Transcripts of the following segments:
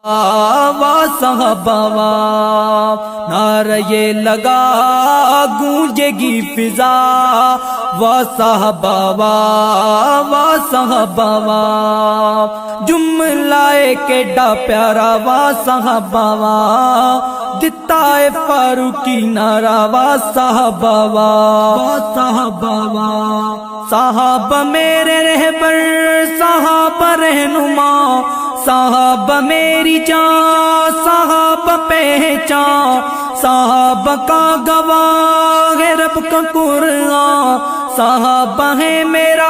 وا صحابہ نعرہ یہ لگا گونجے گی فضا وا صحابہ وا صحابہ جملہ کیڈا پیارا وا صحابہ دتا ہے فاروقی نعرہ وا صحابہ صحابہ صحابہ میرے رہبر صحابہ رہنما صحابہ میری جان صحابہ پہچان صحابہ کا گواہ ہے رب کا قرآن صحابہ ہے میرا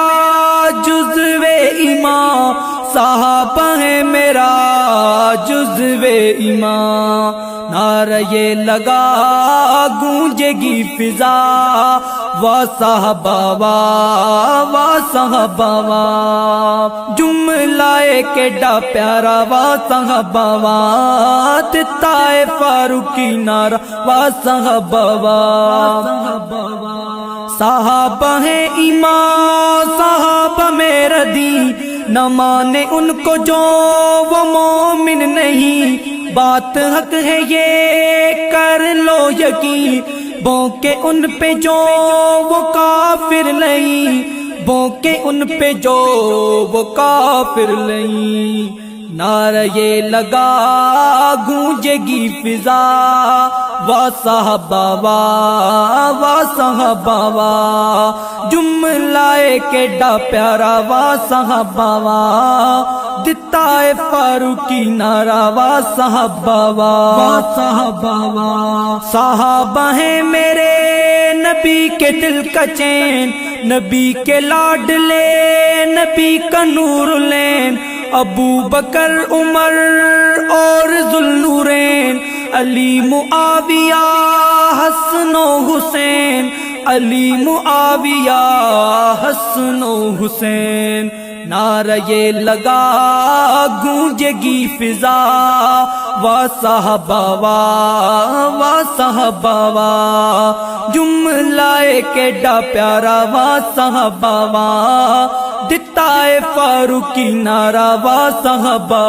جزو ایمان صحابہ ہے میرا جزو ایمان نعرہ یہ لگا گونجے گی فضا وا صحابہ وا صحابہ جملہ کیڈا پیارا وا صحابہ دتا ہے فاروقی نعرہ وا صحابہ صحابہ ہے ایمان صحابہ میرا دین نہ مانے ان کو جو وہ مومن نہیں بات حق ہے یہ کر لو یقین بونکے ان پہ جو وہ کافر نہیں بونکے ان پہ جو وہ کافر نہیں نعرہ یہ لگا گونجے گی فضا وا صحابہ وا صحابہ جملہ کیڈا پیارا وا صحابہ دتا ہے فاروقی نعرہ وا صحابہ صحابہ ہیں میرے نبی کے دل کا چین نبی کے لاڈلے نبی کا نور لین ابو بکر عمر اور ذوالنورین علی معاویہ حسن و حسین علی معاویہ حسن و حسین نعرہ یہ لگا گونجے گی فضا وا صحابہ وا صحابہ جملہ کیڈا پیارا وا صحابہ دتا ہے فاروقی نعرہ وا صحابہ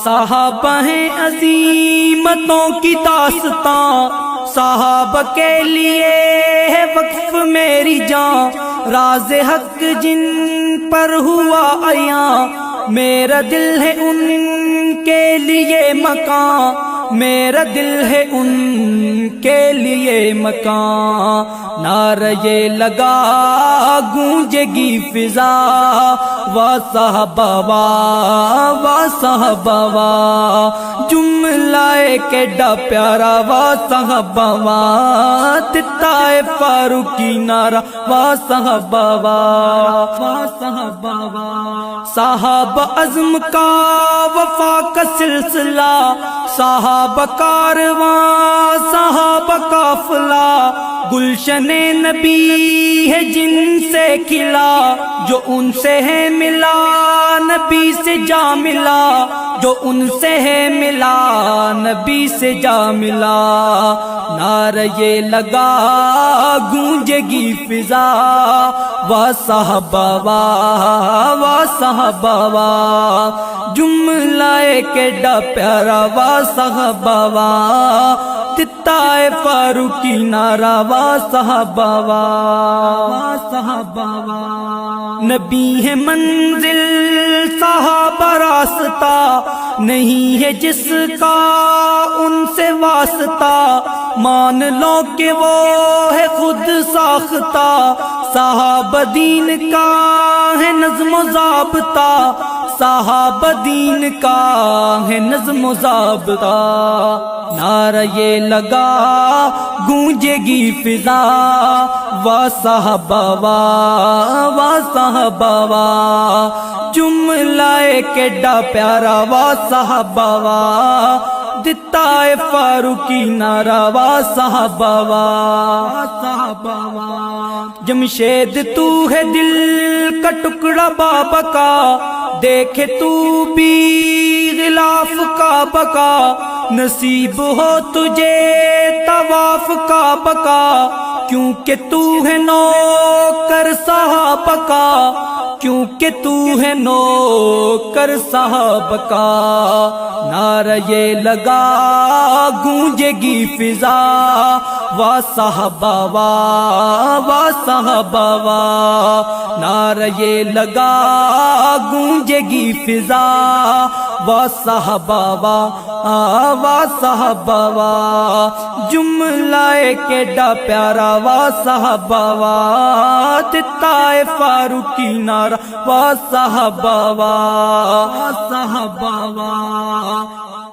صحابہ ہیں عظیمتوں کی داستان صحابہ کے لیے ہے وقف میری جان راز حق جن پر ہوا عیاں میرا دل ہے ان کے لیے مکان میرا دل ہے ان کے لیے مکان نعرہ یہ لگا گونجے گی فضا وا صحابہ وا صحابہ جملہ کیڈا پیارا وا صحابہ دتا ہے فاروقی نعرہ وا صحابہ صحابہ عزم کا وفا کا سلسلہ صحابہ کارواں صحابہ قافلہ گلشن نبی ہے جن سے کھلا جو ان سے ہے ملا نبی سے جا ملا جو ان سے ہے ملا نبی سے جا ملا نعرہ یہ لگا گونجے گی فضا وا صحابہ وا صحابہ جملہ کیڈا پیارا وا صحابہ دتا ہے فاروقی نعرہ وا صحابہ نبی ہے منزل صحابہ راستہ نہیں ہے جس کا ان سے واسطہ مان لو کہ وہ ہے خود ساختہ صحابہ دین کا ہے نظم و ضابطہ صحابہ دین کا ہے نظم و ضابطہ نعرہ یہ لگا گونجے گی فضا وا صحابہ وا صحابہ جملہ کیڈا پیارا وا صحابہ دتا ہے فاروقی نعرہ وا صحابہ جمشید تو ہے دل کا ٹکڑا بابا کا دیکھے تو بھی غلاف کعبہ کا نصیب ہو تجھے طواف کعبہ کا کیونکہ تو ہے نوکر صحابہ کا کیونکہ تو ہے نوکر صاحب کا، نعرہ یہ لگا گونجے گی فضا، وا صحابہ وا صحابہ وا، نعرہ یہ لگا گونجے گی فضا، وا صحابہ وا صحابہ وا، جملہ کیڈا پیارا وا صحابہ وا، دتا ہے فاروقی نعرہ وا صحابہ وا صحابہ وا۔